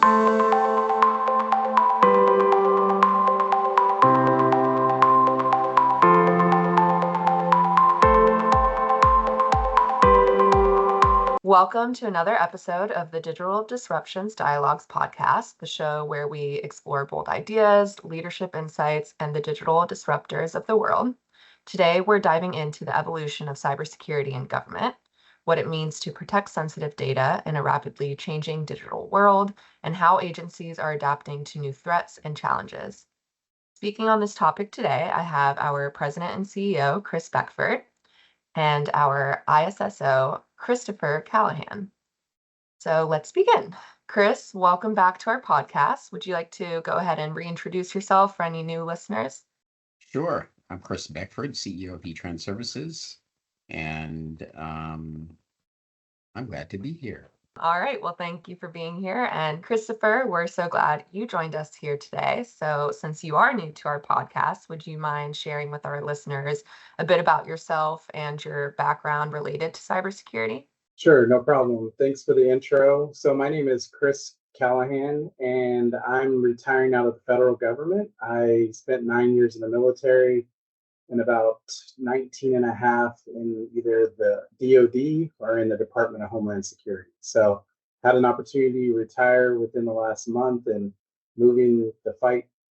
Welcome to another episode of the Digital Disruptions Dialogues podcast, the show where we explore bold ideas, leadership insights, and the digital disruptors of the world. Today, we're diving into the evolution of cybersecurity in government, what it means to protect sensitive data in a rapidly changing digital world, and how agencies are adapting to new threats and challenges. Speaking on this topic today, I have our President and CEO, Chris Beckford, and our ISSO, Christopher Callahan. So let's begin. Chris, welcome back to our podcast. Would you like to go ahead and reintroduce yourself for any new listeners? Sure. I'm Chris Beckford, CEO of eTRANSERVICES, and I'm glad to be here. All right. Well, thank you for being here. And Christopher, we're so glad you joined us here today. So, since you are new to our podcast, would you mind sharing with our listeners a bit about yourself and your background related to cybersecurity? Sure, no problem. Thanks for the intro. So my name is Chris Callahan, and I'm retiring out of the federal government. I spent 9 years in the military and about 19 and a half in either the DoD or in the Department of Homeland Security. So had an opportunity to retire within the last month and moving the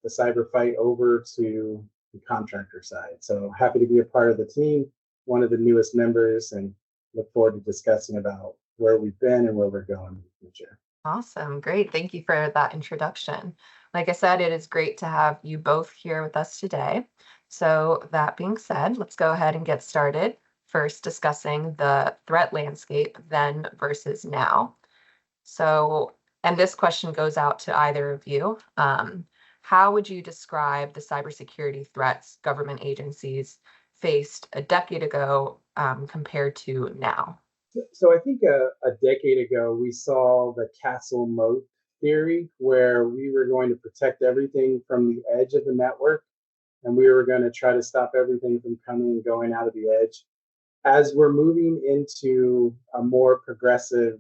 cyber fight over to the contractor side. So happy to be a part of the team, one of the newest members, and look forward to discussing about where we've been and where we're going in the future. Awesome. Great. Thank you for that introduction. Like I said, it is great to have you both here with us today. So, that being said, let's go ahead and get started. First, discussing the threat landscape then versus now. So, and this question goes out to either of you. How would you describe the cybersecurity threats government agencies faced a decade ago compared to now? So I think a decade ago, we saw the castle moat theory, where we were going to protect everything from the edge of the network, and we were going to try to stop everything from coming and going out of the edge. As we're moving into a more progressive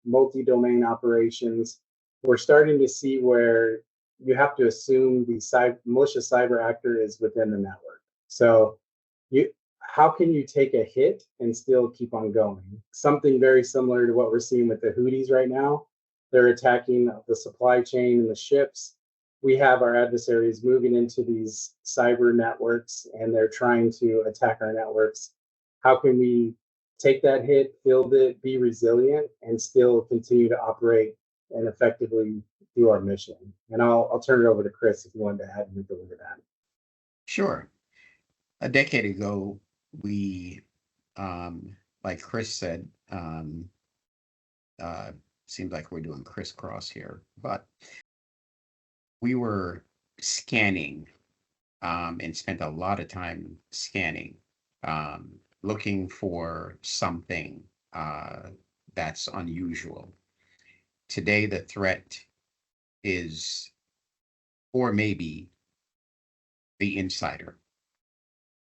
multi-domain operations, we're starting to see where you have to assume the malicious cyber actor is within the network. So you how can you take a hit and still keep on going? Something very similar to what we're seeing with the Houthis right now. They're attacking the supply chain and the ships. We have our adversaries moving into these cyber networks and they're trying to attack our networks. How can we take that hit, build it, be resilient, and still continue to operate and effectively do our mission? And I'll turn it over to Chris if you wanted to add anything to that. Sure. A decade ago, we, like Chris said, seems like we're doing crisscross here, but we were scanning and spent a lot of time scanning, looking for something that's unusual. Today, the threat is, or maybe, the insider.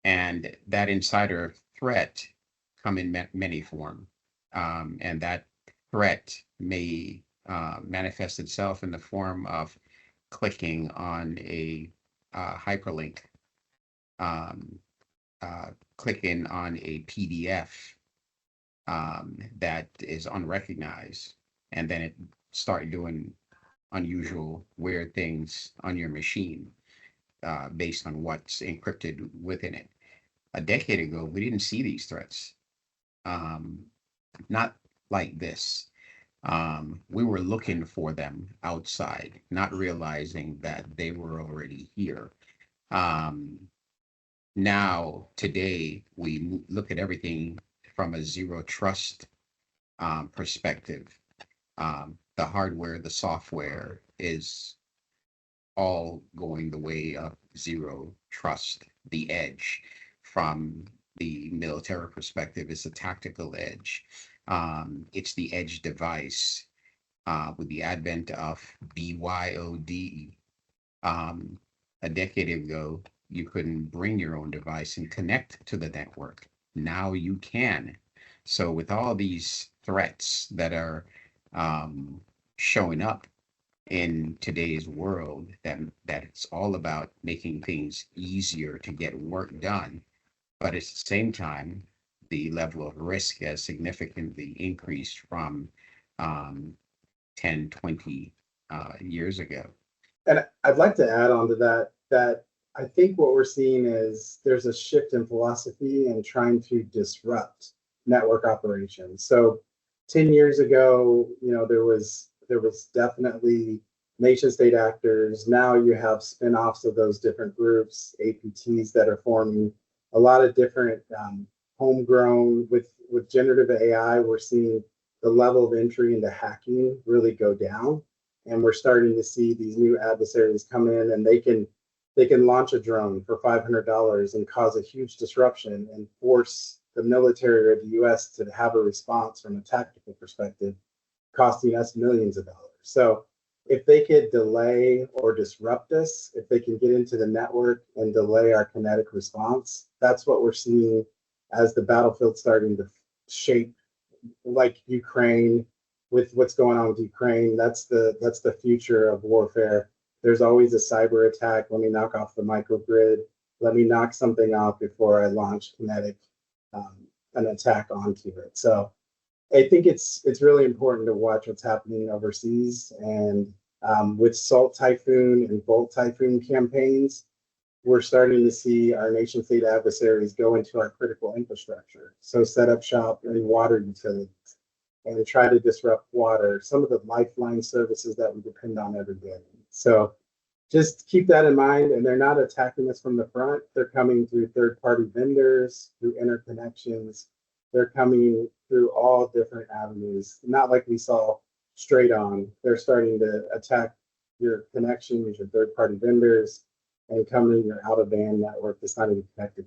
And that insider threat come in many forms. And that threat may manifest itself in the form of clicking on a hyperlink, clicking on a PDF that is unrecognized, and then it start doing unusual, weird things on your machine based on what's encrypted within it. A decade ago, we didn't see these threats, not like this. We were looking for them outside, not realizing that they were already here. Now, today, we look at everything from a zero trust perspective. The hardware, the software is all going the way of zero trust. The edge, from the military perspective, is a tactical edge. It's the edge device with the advent of BYOD. A decade ago, you couldn't bring your own device and connect to the network. Now you can. So with all these threats that are showing up, in today's world, that it's all about making things easier to get work done. But at the same time, the level of risk has significantly increased from um, 10, 20 years ago. And I'd like to add on to that, that I think what we're seeing is there's a shift in philosophy and trying to disrupt network operations. So 10 years ago, there was definitely nation state actors. Now you have spin-offs of those different groups, APTs that are forming a lot of different homegrown with generative AI. We're seeing the level of entry into hacking really go down, and we're starting to see these new adversaries come in, and they can launch a drone for $500 and cause a huge disruption and force the military or the US to have a response from a tactical perspective, costing us millions of dollars. So if they could delay or disrupt us, if they can get into the network and delay our kinetic response, that's what we're seeing as the battlefield starting to shape, like Ukraine, with what's going on with Ukraine. That's the future of warfare. There's always a cyber attack. Let me knock off the microgrid. Let me knock something off before I launch kinetic um, an attack onto it. So I think it's really important to watch what's happening overseas, and with Salt Typhoon and Volt Typhoon campaigns, we're starting to see our nation state adversaries go into our critical infrastructure. So set up shop in water utilities and try to disrupt water, some of the lifeline services that we depend on every day. So just keep that in mind. And they're not attacking us from the front. They're coming through third-party vendors, through interconnections. They're coming through all different avenues, not like we saw straight on. They're starting to attack your connections, your third-party vendors, and come in your out-of-band network that's not even connected.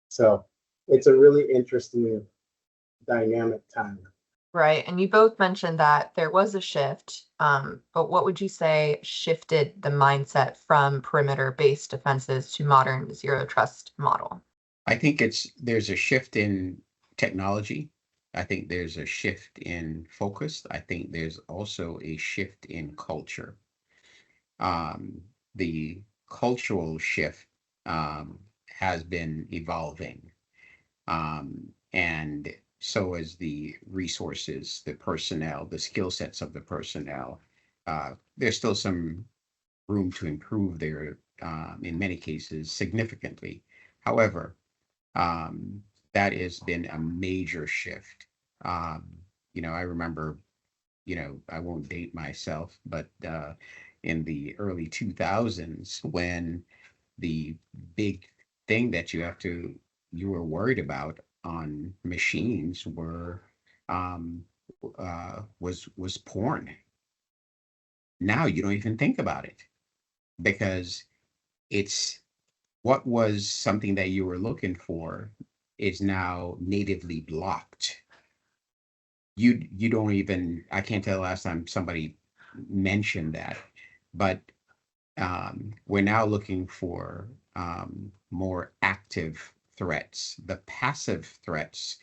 So it's a really interesting dynamic time. Right. And you both mentioned that there was a shift, but what would you say shifted the mindset from perimeter-based defenses to modern zero trust model? I think there's a shift in technology. I think there's a shift in focus. I think there's also a shift in culture. The cultural shift has been evolving. And so as the resources, the personnel, the skill sets of the personnel. There's still some room to improve there, in many cases, significantly. However, that has been a major shift. Um, I remember, I won't date myself, but in the early 2000s, when the big thing that you were worried about on machines was porn. Now you don't even think about it, because it's what was something that you were looking for is now natively blocked. You don't even, I can't tell the last time somebody mentioned that, but we're now looking for more active threats. The passive threats,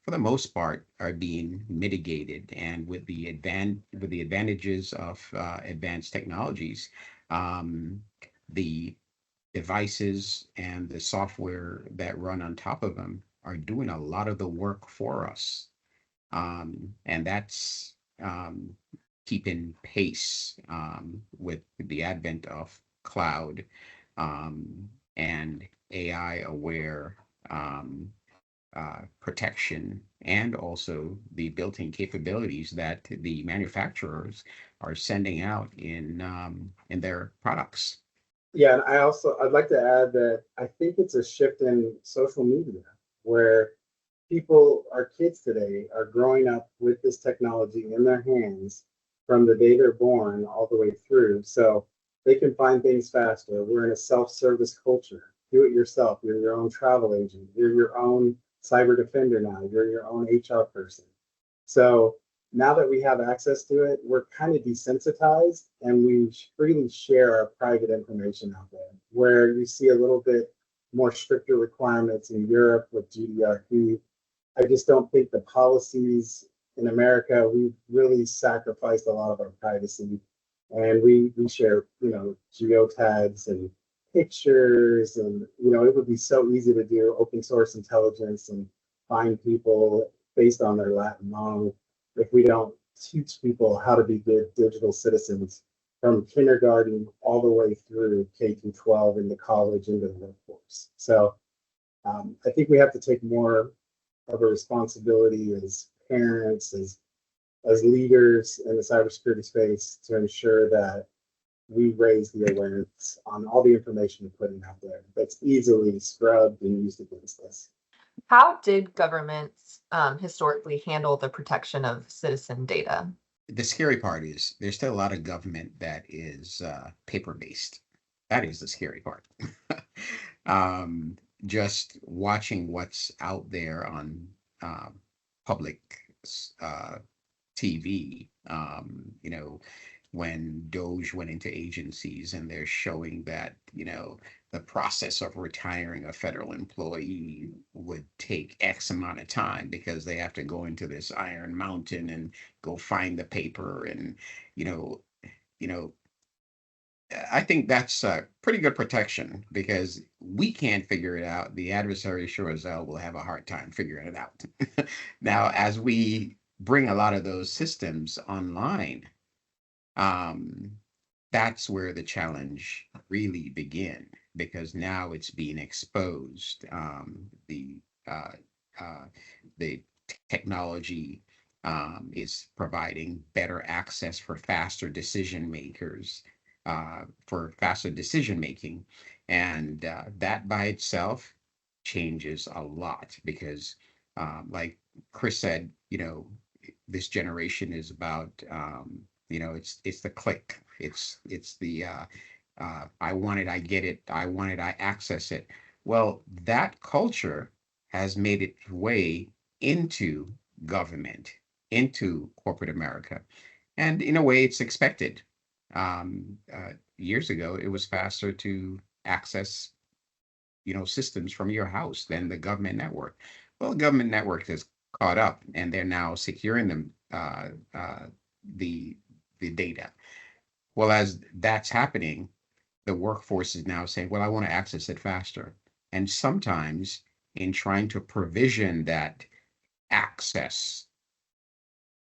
for the most part, are being mitigated, and with the advantages of advanced technologies, the devices and the software that run on top of them are doing a lot of the work for us, and that's keeping pace with the advent of cloud and AI aware protection, and also the built-in capabilities that the manufacturers are sending out in their products. Yeah, and I'd like to add that I think it's a shift in social media where our kids today are growing up with this technology in their hands from the day they're born all the way through. So they can find things faster. We're in a self-service culture. Do it yourself. You're your own travel agent. You're your own cyber defender now. You're your own HR person. So now that we have access to it, we're kind of desensitized, and we freely share our private information out there. Where you see a little bit more stricter requirements in Europe with GDPR, I just don't think the policies in America, we've really sacrificed a lot of our privacy, and we share, geotags and pictures, and it would be so easy to do open source intelligence and find people based on their Latin long if we don't teach people how to be good digital citizens from kindergarten all the way through K through 12 into college into the workforce. So I think we have to take more of a responsibility as parents, as leaders in the cybersecurity space to ensure that we raise the awareness on all the information we're putting out there that's easily scrubbed and used against us. How did governments historically handle the protection of citizen data? The scary part is there's still a lot of government that is paper-based. That is the scary part. um, just watching what's out there on public TV, when Doge went into agencies and they're showing that, the process of retiring a federal employee would take X amount of time because they have to go into this iron mountain and go find the paper and, you know, you know, I think that's a pretty good protection because we can't figure it out. The adversary sure as hell will have a hard time figuring it out. Now, as we bring a lot of those systems online, um, that's where the challenge really begin because now it's being exposed. Uh, uh, the technology is providing better access for faster decision makers, for faster decision making, and that by itself changes a lot because, like Chris said, this generation is about it's the click, it's the I want it, I get it, I want it, I access it. Well, that culture has made its way into government, into corporate America, and in a way it's expected. Years ago it was faster to access systems from your house than the government network. Well, the government network has caught up, and they're now securing them, the data. Well, as that's happening, the workforce is now saying, "Well, I want to access it faster." And sometimes, in trying to provision that access,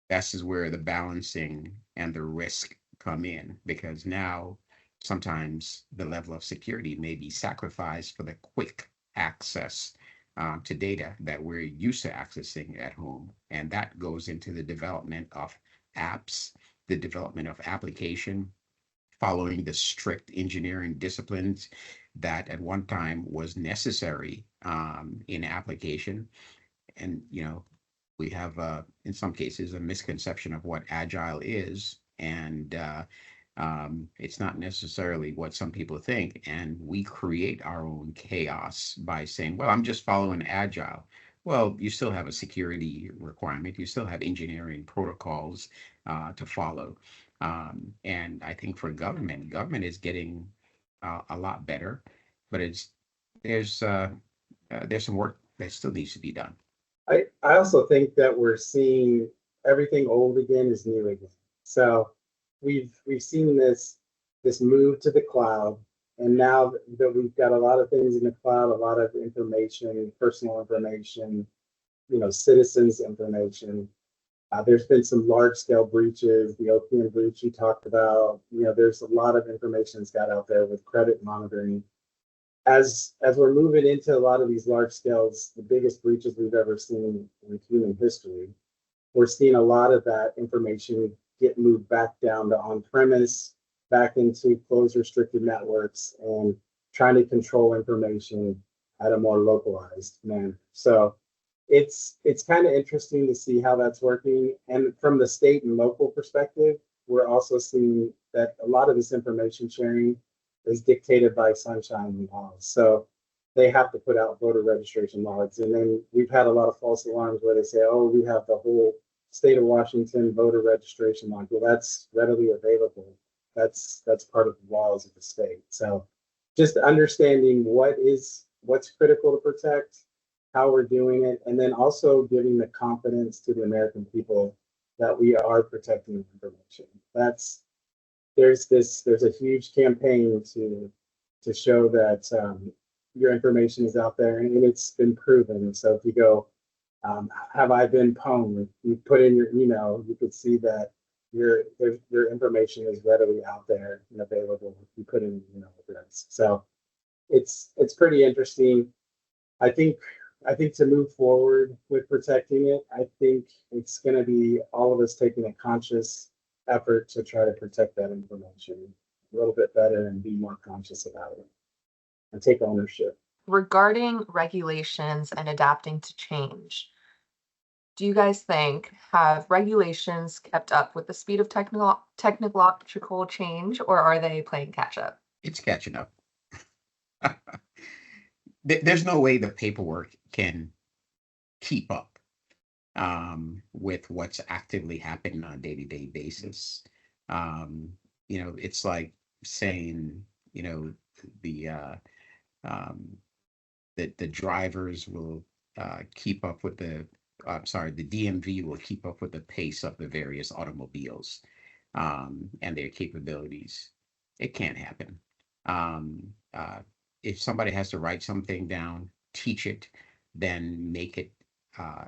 this is where the balancing and the risk come in because now sometimes the level of security may be sacrificed for the quick access to data that we're used to accessing at home. And that goes into the development of apps, the development of application, following the strict engineering disciplines that at one time was necessary in application. And we have in some cases a misconception of what agile is, and it's not necessarily what some people think, and we create our own chaos by saying, well, I'm just following agile. Well, you still have a security requirement, you still have engineering protocols to follow, and I think for government is getting a lot better, but there's uh, there's some work that still needs to be done. I also think that we're seeing everything old again is new again. So we've seen this move to the cloud, and now that we've got a lot of things in the cloud, a lot of information, personal information, citizens information. There's been some large scale breaches, the opium breach you talked about. There's a lot of information that's got out there with credit monitoring. As we're moving into a lot of these large scales, the biggest breaches we've ever seen in human history, we're seeing a lot of that information get moved back down to on-premise, back into closed restricted networks, and trying to control information at a more localized manner. So it's kind of interesting to see how that's working. And from the state and local perspective, we're also seeing that a lot of this information sharing is dictated by sunshine laws. So they have to put out voter registration logs. And then we've had a lot of false alarms where they say, oh, we have the whole state of Washington voter registration log. Well, that's readily available. That's part of the laws of the state. So just understanding what's critical to protect, how we're doing it, and then also giving the confidence to the American people that we are protecting information. there's a huge campaign to show that your information is out there, and it's been proven. So if you go, have I been pwned? You put in your email, you could see that your information is readily out there and available if you put in an email address. So it's pretty interesting. I think I think to move forward with protecting it, I think it's going to be all of us taking a conscious effort to try to protect that information a little bit better and be more conscious about it and take ownership. Regarding regulations and adapting to change, do you guys think have regulations kept up with the speed of technological change, or are they playing catch up? It's catching up. There's no way the paperwork can keep up with what's actively happening on a day-to-day basis. It's like saying, the um, the drivers will keep up with the DMV will keep up with the pace of the various automobiles and their capabilities. It can't happen. Um, uh, if somebody has to write something down, teach it, then make it uh,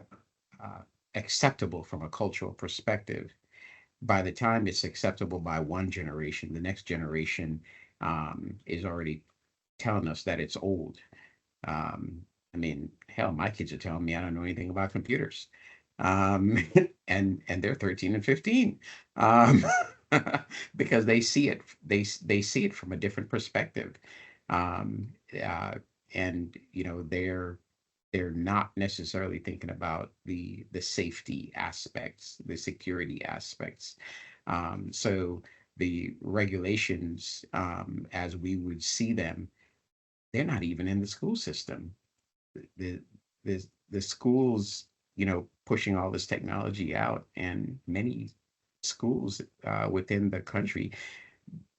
uh, acceptable from a cultural perspective. By the time it's acceptable by one generation, the next generation is already telling us that it's old. I mean, hell, my kids are telling me I don't know anything about computers, um, and they're 13 and 15, um, because they see it. They see it from a different perspective, um, uh, and they're not necessarily thinking about the safety aspects, the security aspects. So the regulations, as we would see them, they're not even in the school system. The the schools, pushing all this technology out, and many schools within the country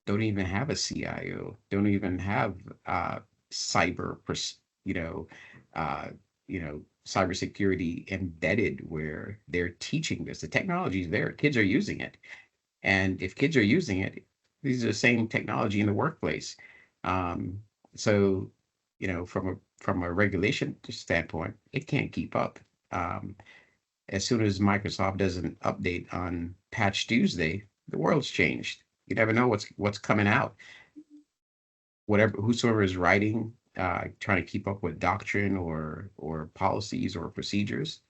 don't even have a CIO, don't even have cyber, you know, uh, cybersecurity embedded where they're teaching this. The technology is there, kids are using it, and if kids are using it, these are the same technology in the workplace. Um, so, from a regulation standpoint, it can't keep up. Um, as soon as Microsoft does an update on Patch Tuesday, the world's changed. You never know what's coming out. Whatever whosoever is writing, trying to keep up with doctrine or policies or procedures,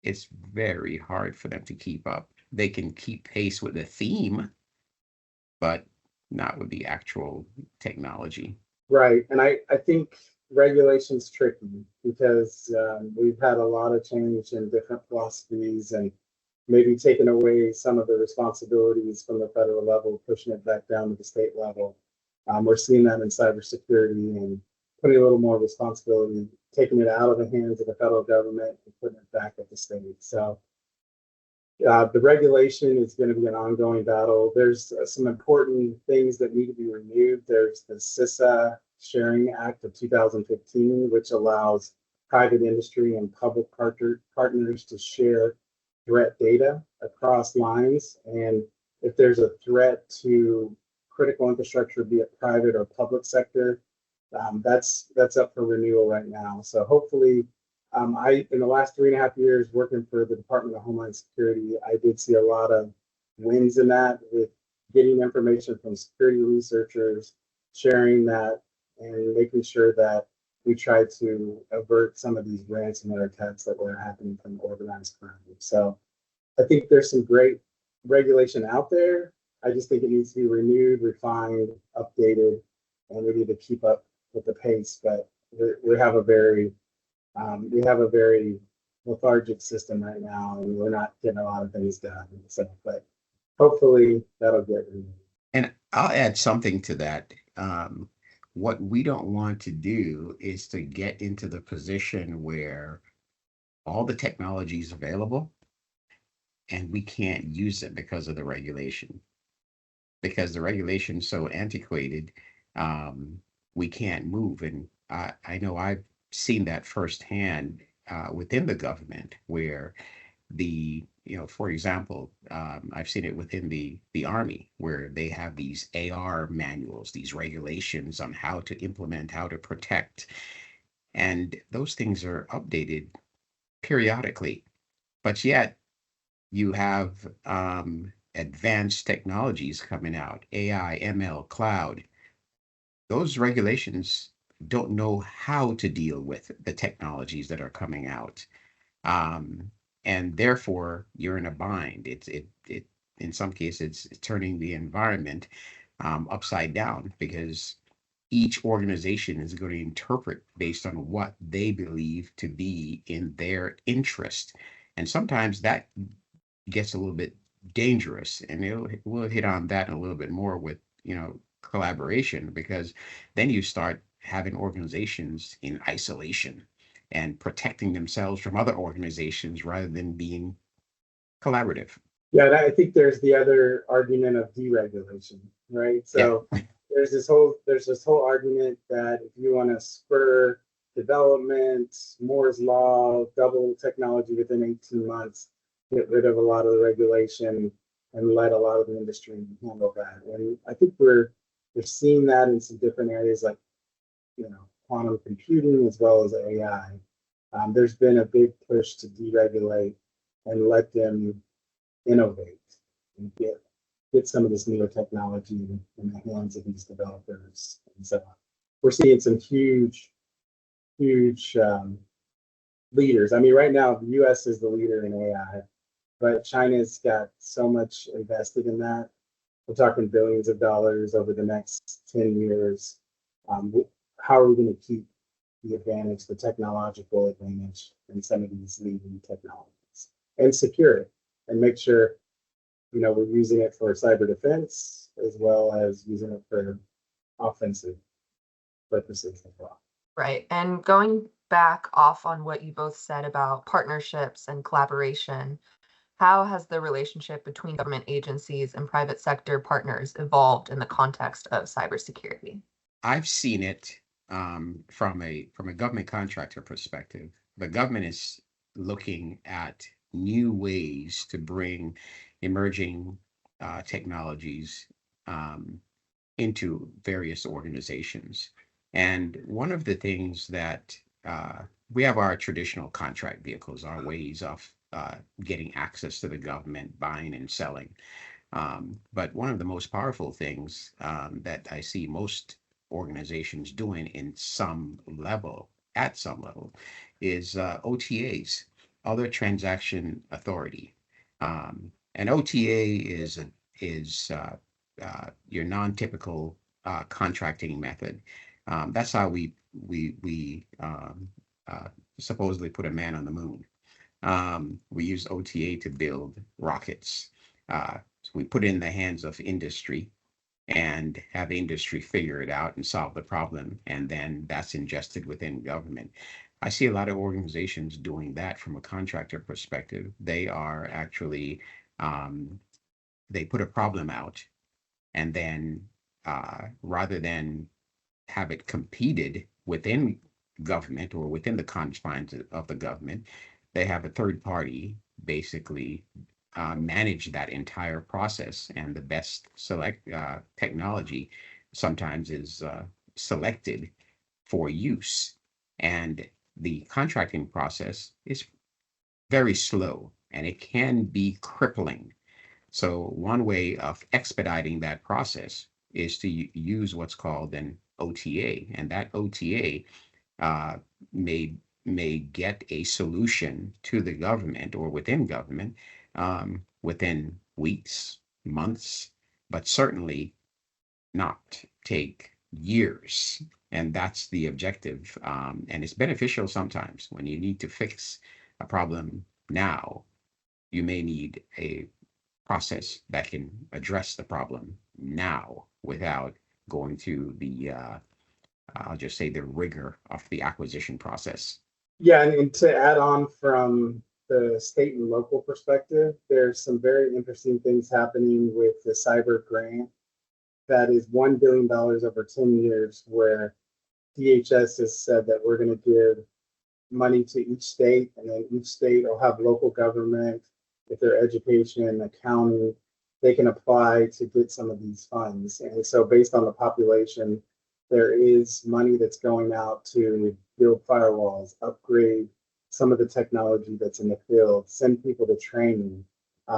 it's very hard for them to keep up. They can keep pace with the theme, but not with the actual technology. Right. And I think regulation's tricky because we've had a lot of change in different philosophies and maybe taking away some of the responsibilities from the federal level, pushing it back down to the state level. We're seeing that in cybersecurity and putting a little more responsibility, taking it out of the hands of the federal government and putting it back at the state. So the regulation is going to be an ongoing battle. There's some important things that need to be renewed. There's the CISA Sharing Act of 2015, which allows private industry and public partners to share threat data across lines. And if there's a threat to critical infrastructure, be it private or public sector, that's up for renewal right now. So hopefully, in the last 3.5 years working for the Department of Homeland Security, I did see a lot of wins in that with getting information from security researchers, sharing that, and making sure that we try to avert some of these ransomware attacks that were happening from organized crime. So I think there's some great regulation out there. I just think it needs to be renewed, refined, updated, and we need to keep up with the pace. But we have a very lethargic system right now, and we're not getting a lot of things done. So, but hopefully that'll get renewed. And I'll add something to that. What we don't want to do is to get into the position where all the technology is available and we can't use it because of the regulation. Because the regulation is so antiquated, we can't move. And I know I've seen that firsthand within the government, where the for example, I've seen it within the Army where they have these AR manuals, these regulations on how to implement, how to protect, and those things are updated periodically. But yet you have advanced technologies coming out, AI, ML, cloud. Those regulations don't know how to deal with the technologies that are coming out. Um, and therefore you're in a bind. It in some cases it's turning the environment upside down because each organization is going to interpret based on what they believe to be in their interest. And sometimes that gets a little bit dangerous, and we'll hit on that a little bit more with collaboration, because then you start having organizations in isolation and protecting themselves from other organizations rather than being collaborative. Yeah, and I think there's the other argument of deregulation, right? Yeah. So there's this whole argument that if you want to spur development, Moore's law, double technology within 18 months, get rid of a lot of the regulation and let a lot of the industry handle that. And I think we're seeing that in some different areas like quantum computing as well as AI. There's been a big push to deregulate and let them innovate and get some of this newer technology in the hands of these developers. And so we're seeing some huge leaders. I mean, right now the U.S. is the leader in AI, but China's got so much invested in that. We're talking billions of dollars over the next 10 years. How are we going to keep the advantage, the technological advantage in some of these leading technologies and secure it and make sure we're using it for cyber defense as well as using it for offensive purposes as well. Right. And going back off on what you both said about partnerships and collaboration, how has the relationship between government agencies and private sector partners evolved in the context of cybersecurity? I've seen it from a government contractor perspective. The government is looking at new ways to bring emerging technologies into various organizations. And one of the things that we have our traditional contract vehicles, our ways of getting access to the government, buying and selling. But one of the most powerful things that I see most organizations doing at some level, is OTAs, other transaction authority. And OTA is your non-typical contracting method. That's how we supposedly put a man on the moon. We use OTA to build rockets. So we put it in the hands of industry and have industry figure it out and solve the problem, and then that's ingested within government. I see a lot of organizations doing that from a contractor perspective. They are actually they put a problem out, and then rather than have it competed within government or within the confines of the government, they have a third party basically manage that entire process, and the best technology sometimes is selected for use. And the contracting process is very slow and it can be crippling. So one way of expediting that process is to use what's called an OTA, and that OTA uh, may get a solution to the government or within government within weeks, months, but certainly not take years. And that's the objective. And it's beneficial sometimes when you need to fix a problem now. You may need a process that can address the problem now without going through the I'll just say the rigor of the acquisition process. Yeah, and to add on from the state and local perspective, there's some very interesting things happening with the cyber grant that is $1 billion over 10 years, where DHS has said that we're going to give money to each state, and then each state will have local government if they're education, accounting, they can apply to get some of these funds. And so based on the population, there is money that's going out to build firewalls, upgrade some of the technology that's in the field, send people to training.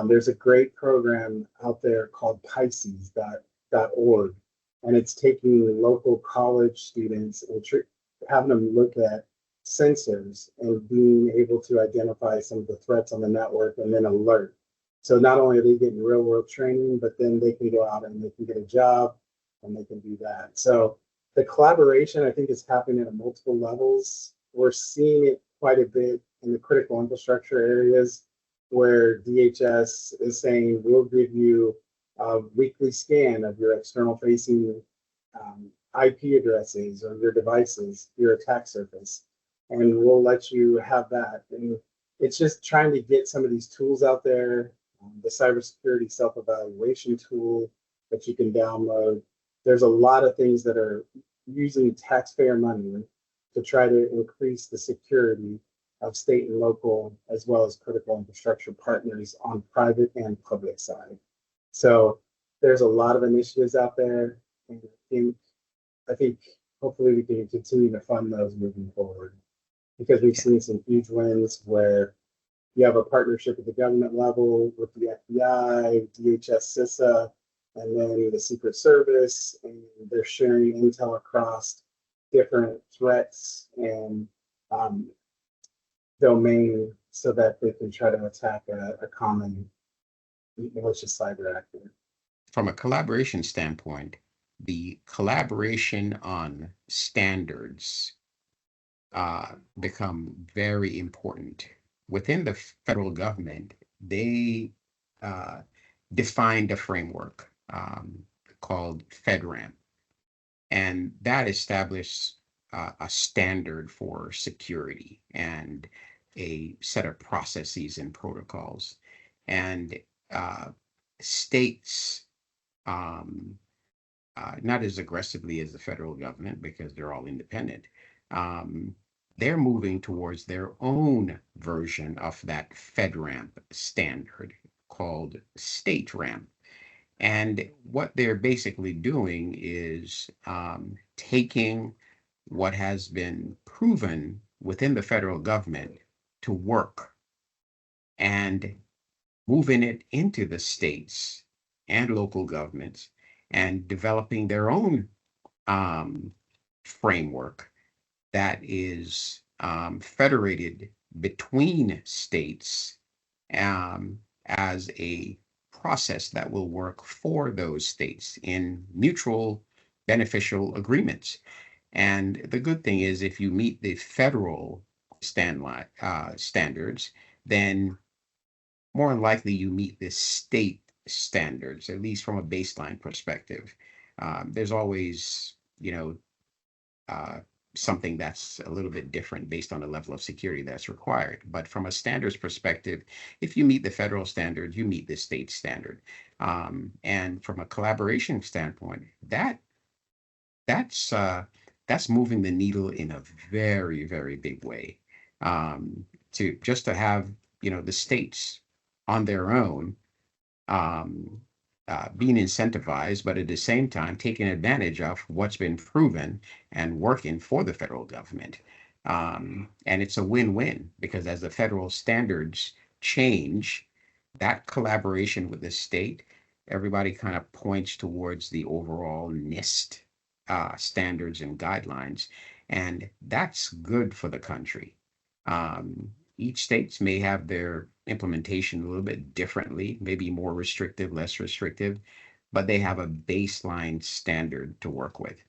There's a great program out there called Pisces.org, and it's taking local college students and having them look at sensors and being able to identify some of the threats on the network and then alert. So not only are they getting real world training, but then they can go out and they can get a job and they can do that. So the collaboration, I think, is happening at multiple levels. We're seeing it quite a bit in the critical infrastructure areas where DHS is saying, we'll give you a weekly scan of your external facing IP addresses or your devices, your attack surface, and we'll let you have that. And it's just trying to get some of these tools out there. The cybersecurity self-evaluation tool that you can download. There's a lot of things that are using taxpayer money to try to increase the security of state and local, as well as critical infrastructure partners on private and public side. So there's a lot of initiatives out there, and I think hopefully we can continue to fund those moving forward, because we've seen some huge wins where you have a partnership at the government level with the FBI, DHS, CISA, and then the Secret Service, and they're sharing intel across different threats and domain so that they can try to attack a common malicious cyber actor. From a collaboration standpoint, the collaboration on standards become very important. Within the federal government, they defined a framework called FedRAMP, and that established a standard for security and a set of processes and protocols. And states, not as aggressively as the federal government because they're all independent, they're moving towards their own version of that FedRAMP standard called StateRAMP. And what they're basically doing is taking what has been proven within the federal government to work and moving it into the states and local governments and developing their own framework that is federated between states as a process that will work for those states in mutual beneficial agreements. And the good thing is, if you meet the federal standards, then more than likely you meet the state standards, at least from a baseline perspective. There's always, something that's a little bit different based on the level of security that's required. But from a standards perspective, if you meet the federal standard, you meet the state standard. And from a collaboration standpoint, that's moving the needle in a very, very big way. To have, the states on their own being incentivized, but at the same time taking advantage of what's been proven and working for the federal government. And it's a win-win, because as the federal standards change, that collaboration with the state, everybody kind of points towards the overall NIST standards and guidelines, and that's good for the country. Each states may have their implementation a little bit differently, maybe more restrictive, less restrictive, but they have a baseline standard to work with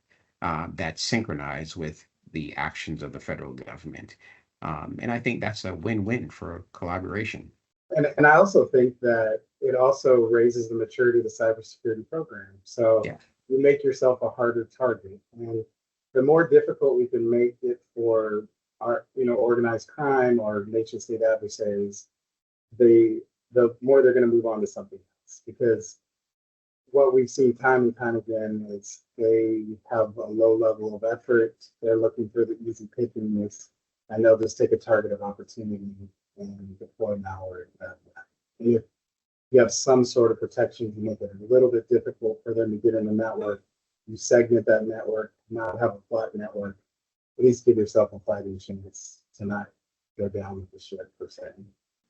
that's synchronized with the actions of the federal government. And I think that's a win-win for collaboration. And I also think that it also raises the maturity of the cybersecurity program. So you make yourself a harder target. And the more difficult we can make it for our, organized crime or nation state adversaries, the more they're going to move on to something else. Because what we've seen time and time again is they have a low level of effort. They're looking for the easy pickings, and they'll just take a target of opportunity and deploy malware. If you have some sort of protection to make it a little bit difficult for them to get in the network, you segment that network, not have a flat network, at least give yourself a fighting chance to not go down with the ship per se.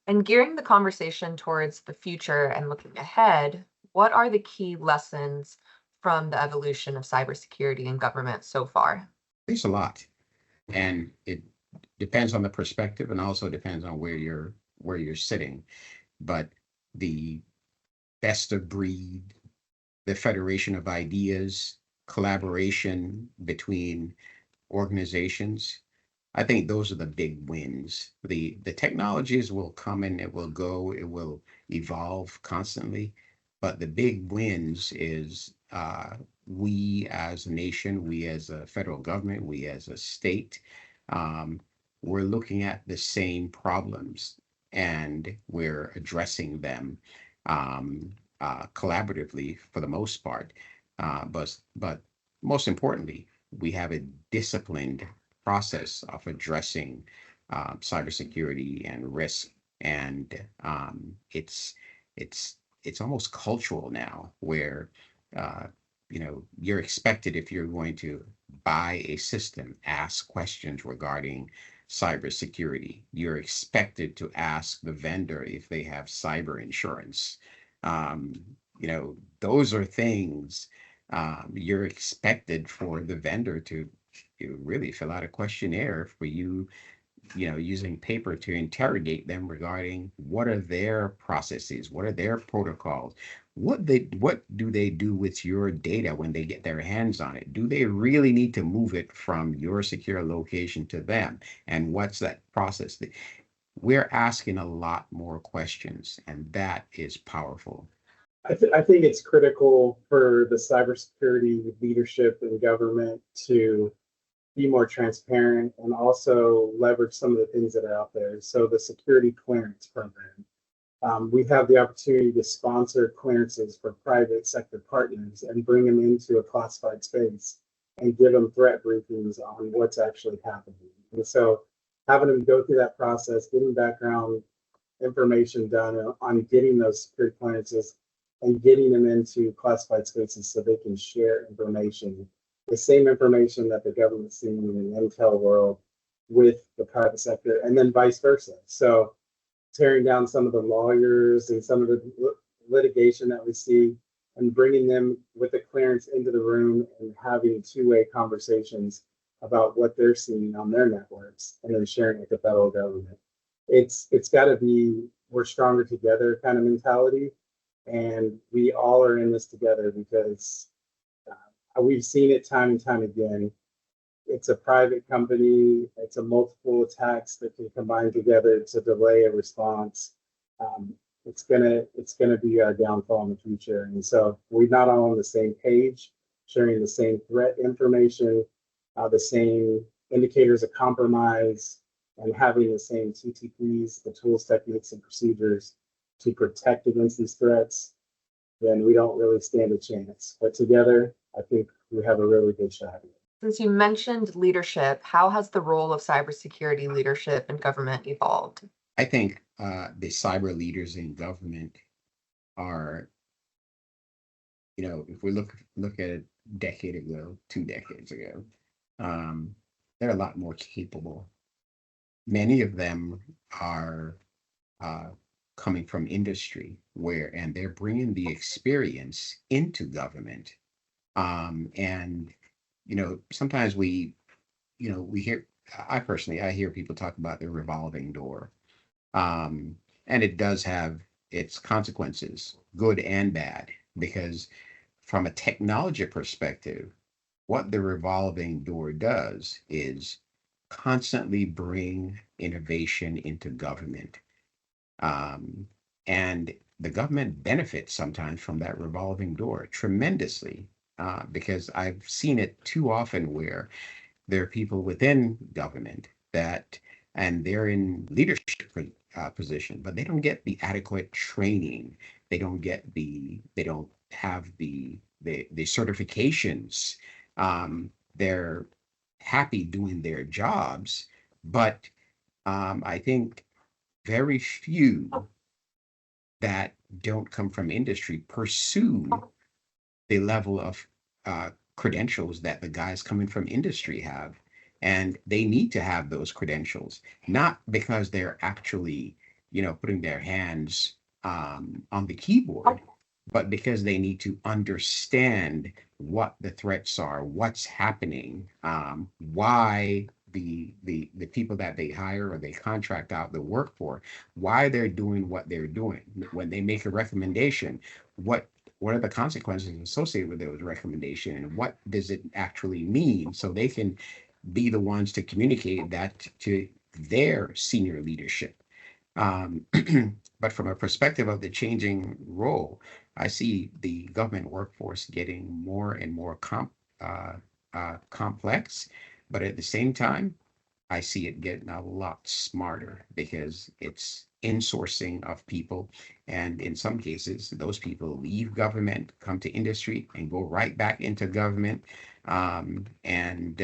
And gearing the conversation towards the future and looking ahead, what are the key lessons from the evolution of cybersecurity in government so far? There's a lot, and it depends on the perspective, and also depends on where you're sitting. But the best of breed, the federation of ideas, collaboration between organizations, I think those are the big wins. The technologies will come and it will go, it will evolve constantly, but the big wins is we as a nation, we as a federal government, we as a state, um, we're looking at the same problems and we're addressing them collaboratively for the most part. But most importantly, we have a disciplined process of addressing cybersecurity and risk, and it's it's almost cultural now, where uh, you're expected, if you're going to buy a system, ask questions regarding cybersecurity. You're expected to ask the vendor if they have cyber insurance. Um, those are things you're expected for the vendor to you really fill out a questionnaire for you, using paper to interrogate them regarding what are their processes, what are their protocols, what do they do with your data when they get their hands on it? Do they really need to move it from your secure location to them? And what's that process? We're asking a lot more questions, and that is powerful. I think it's critical for the cybersecurity leadership and government to be more transparent and also leverage some of the things that are out there. So the security clearance program, we have the opportunity to sponsor clearances for private sector partners and bring them into a classified space and give them threat briefings on what's actually happening. And so having them go through that process, getting background information done on getting those security clearances and getting them into classified spaces so they can share information, the same information that the government's seeing in the intel world with the private sector, and then vice versa. So tearing down some of the lawyers and some of the litigation that we see and bringing them with a clearance into the room and having two-way conversations about what they're seeing on their networks and then sharing with the federal government. It's got to be we're stronger together kind of mentality, and we all are in this together because we've seen it time and time again. It's a private company. It's a multiple attacks that can combine together to delay a response. It's gonna be our downfall in the future. And so we're not all on the same page, sharing the same threat information, the same indicators of compromise, and having the same TTPs, the tools, techniques, and procedures to protect against these threats, then we don't really stand a chance. But together, I think we have a really good shot. Since you mentioned leadership, how has the role of cybersecurity leadership in government evolved? I think the cyber leaders in government are, if we look at a decade ago, 2 decades ago, um, they're a lot more capable. Many of them are coming from industry, and they're bringing the experience into government. And sometimes we hear, I hear people talk about the revolving door, and it does have its consequences, good and bad, because from a technology perspective, what the revolving door does is constantly bring innovation into government. And the government benefits sometimes from that revolving door tremendously, because I've seen it too often where there are people within government and they're in leadership position, but they don't get the adequate training. They don't have the certifications. They're happy doing their jobs, but I think very few that don't come from industry pursue the level of credentials that the guys coming from industry have. And they need to have those credentials, not because they're actually, putting their hands on the keyboard, but because they need to understand what the threats are, what's happening, why the people that they hire or they contract out the work for, why they're doing what they're doing. When they make a recommendation, what what are the consequences associated with those recommendation, and what does it actually mean, so they can be the ones to communicate that to their senior leadership. um, but from a perspective of the changing role, I see the government workforce getting more and more complex, but at the same time I see it getting a lot smarter because it's insourcing of people. And in some cases, those people leave government, come to industry, and go right back into government. And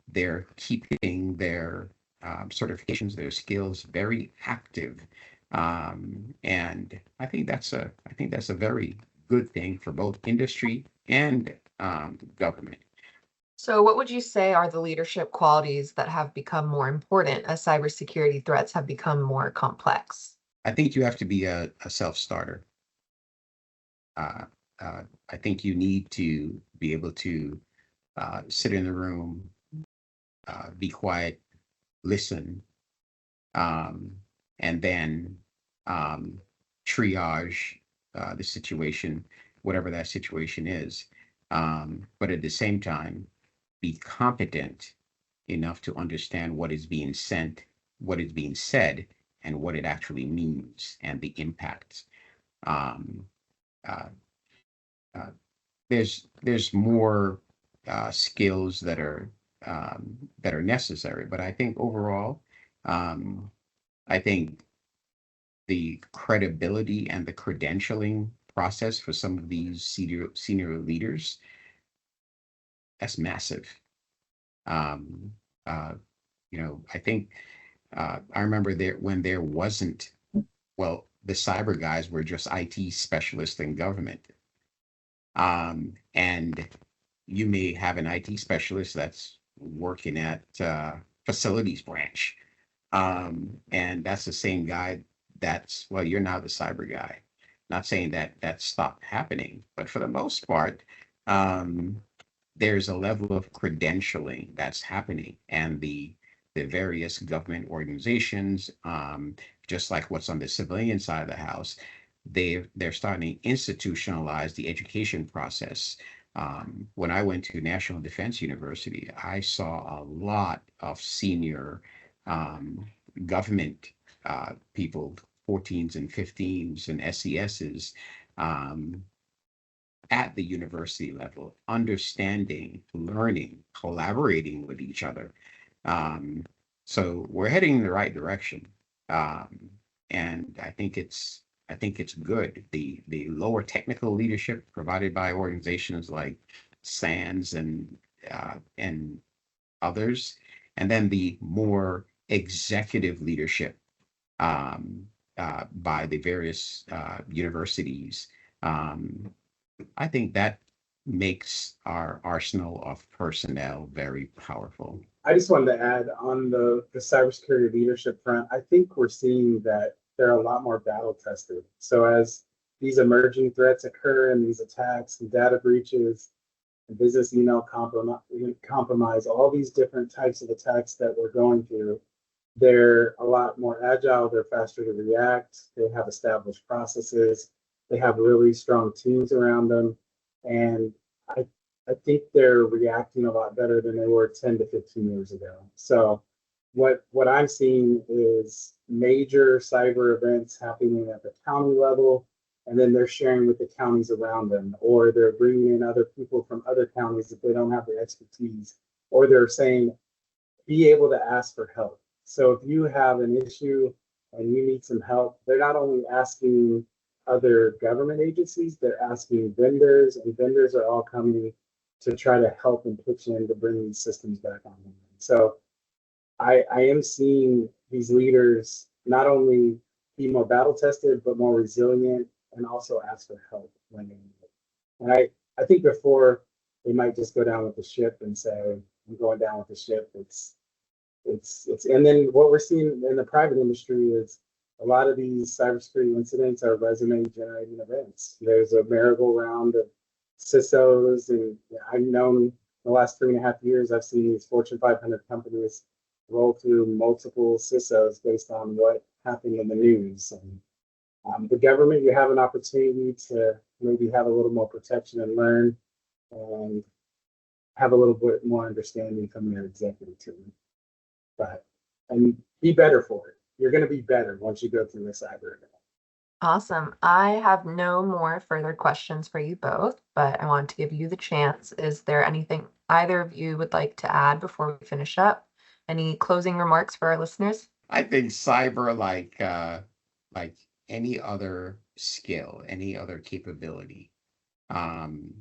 they're keeping their certifications, their skills very active. And I think that's a very good thing for both industry and government. So, what would you say are the leadership qualities that have become more important as cybersecurity threats have become more complex? I think you have to be a self-starter. Uh, I think you need to be able to sit in the room, be quiet, listen, um, and then um, triage the situation, whatever that situation is. But at the same time, be competent enough to understand what is being sent, what is being said, and what it actually means, and the impact. Um, uh, uh, there's more skills that are necessary, but I think overall, um, I think the credibility and the credentialing process for some of these senior leaders, that's massive. Um, uh, I think I remember there when there wasn't, well, the cyber guys were just IT specialists in government. And you may have an IT specialist that's working at facilities branch. And that's the same guy that's, well, you're now the cyber guy. Not saying that that stopped happening, but for the most part, um, there's a level of credentialing that's happening, and the various government organizations, just like what's on the civilian side of the house, they're starting to institutionalize the education process. When I went to National Defense University, I saw a lot of senior um, government people, 14s and 15s and SESs, um, at the university level, understanding, learning, collaborating with each other. Um, so we're heading in the right direction. Um, and I think it's good. The lower technical leadership provided by organizations like SANS and others, and then the more executive leadership um, by the various universities. Um, I think that makes our arsenal of personnel very powerful. I just wanted to add on the cybersecurity leadership front, I think we're seeing that they're a lot more battle tested. So as these emerging threats occur and these attacks and data breaches and business email compromise, all these different types of attacks that we're going through, they're a lot more agile, they're faster to react, they have established processes, they have really strong teams around them. And I I think they're reacting a lot better than they were 10 to 15 years ago. So what I'm seeing is major cyber events happening at the county level, and then they're sharing with the counties around them, or they're bringing in other people from other counties if they don't have the expertise, or they're saying, be able to ask for help. So if you have an issue and you need some help, they're not only asking other government agencies, they're asking vendors, and vendors are all coming to try to help and pitch in to bring these systems back online. So I am seeing these leaders not only be more battle tested, but more resilient, and also ask for help when they need it. And I think before they might just go down with the ship and say, I'm going down with the ship. And then what we're seeing in the private industry is a lot of these cybersecurity incidents are resume generating events. There's a merry-go-round of CISOs, and I've known the last 3.5 years, I've seen these Fortune 500 companies roll through multiple CISOs based on what happened in the news. And the government, you have an opportunity to maybe have a little more protection and learn and have a little bit more understanding from your executive team. But and be better for it. You're going to be better once you go through a cyber event. Awesome. I have no more further questions for you both, but I want to give you the chance. Is there anything either of you would like to add before we finish up? Any closing remarks for our listeners? I think cyber, like any other skill, any other capability, um,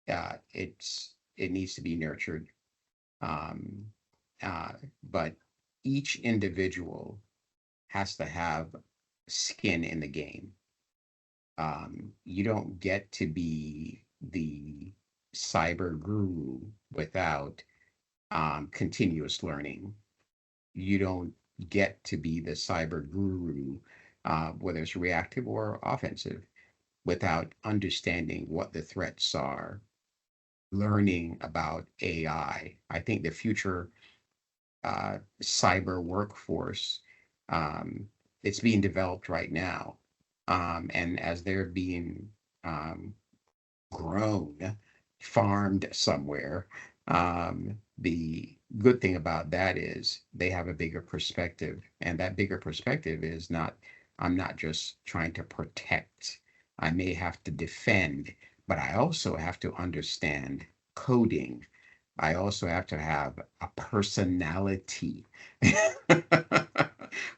it needs to be nurtured. Um, but each individual has to have skin in the game. You don't get to be the cyber guru without continuous learning. You don't get to be the cyber guru, whether it's reactive or offensive, without understanding what the threats are, learning about AI. I think the future cyber workforce, um, it's being developed right now. And as they're being grown, farmed somewhere, the good thing about that is they have a bigger perspective. And that bigger perspective is not, I'm not just trying to protect, I may have to defend, but I also have to understand coding. I also have to have a personality.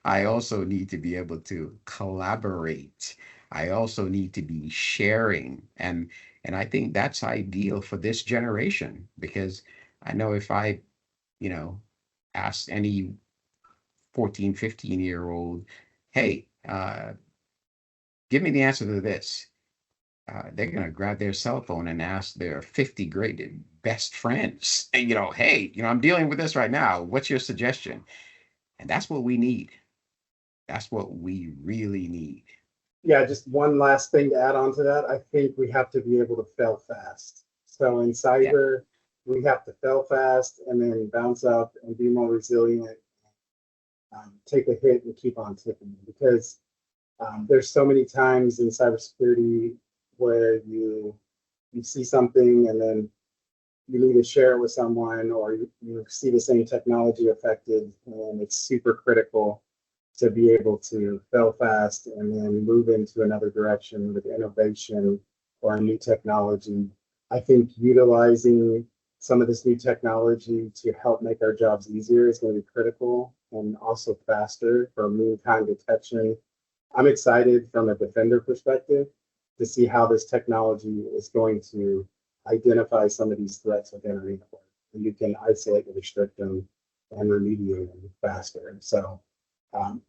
I also need to be able to collaborate. I also need to be sharing. And I think that's ideal for this generation, because I know if I, you know, asked any 14, 15-year-old, hey, give me the answer to this, they're going to grab their cell phone and ask their 50 great best friends, and, hey, I'm dealing with this right now. What's your suggestion? And that's what we need. That's what we really need. Yeah, just one last thing to add on to that. I think we have to be able to fail fast. So in Yeah. cyber, we have to fail fast and then bounce up and be more resilient, take a hit and keep on ticking. Because there's so many times in cybersecurity where you see something and then you need to share it with someone, or you see the same technology affected, and it's super critical to be able to fail fast and then move into another direction with innovation or a new technology. I think utilizing some of this new technology to help make our jobs easier is going to be critical, and also faster for mean-time detection. I'm excited from a defender perspective to see how this technology is going to identify some of these threats within our network, and you can isolate and restrict them and remediate them faster. So um,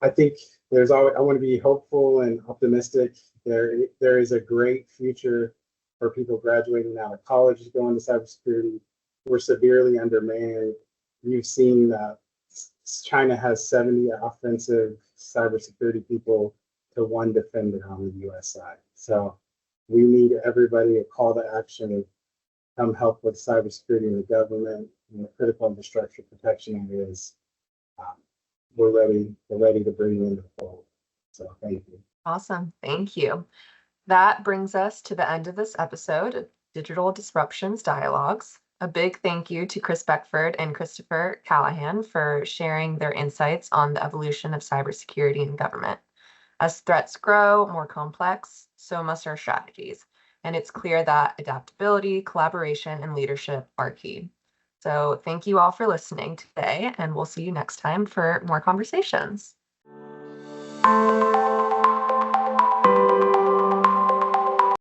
I think there's always, I want to be hopeful and optimistic. There is a great future for people graduating out of college going to cybersecurity. We're severely undermanned. You've seen China has 70 offensive cybersecurity people to one defender on the US side. So we need everybody a call to action, come help with cybersecurity in the government and the critical infrastructure protection areas. Um, we're ready to bring you into the fold. So thank you. Awesome. Thank you. That brings us to the end of this episode of Digital Disruptions Dialogues. A big thank you to Chris Beckford and Christopher Callahan for sharing their insights on the evolution of cybersecurity in government. As threats grow more complex, so must our strategies. And it's clear that adaptability, collaboration, and leadership are key. So thank you all for listening today, and we'll see you next time for more conversations.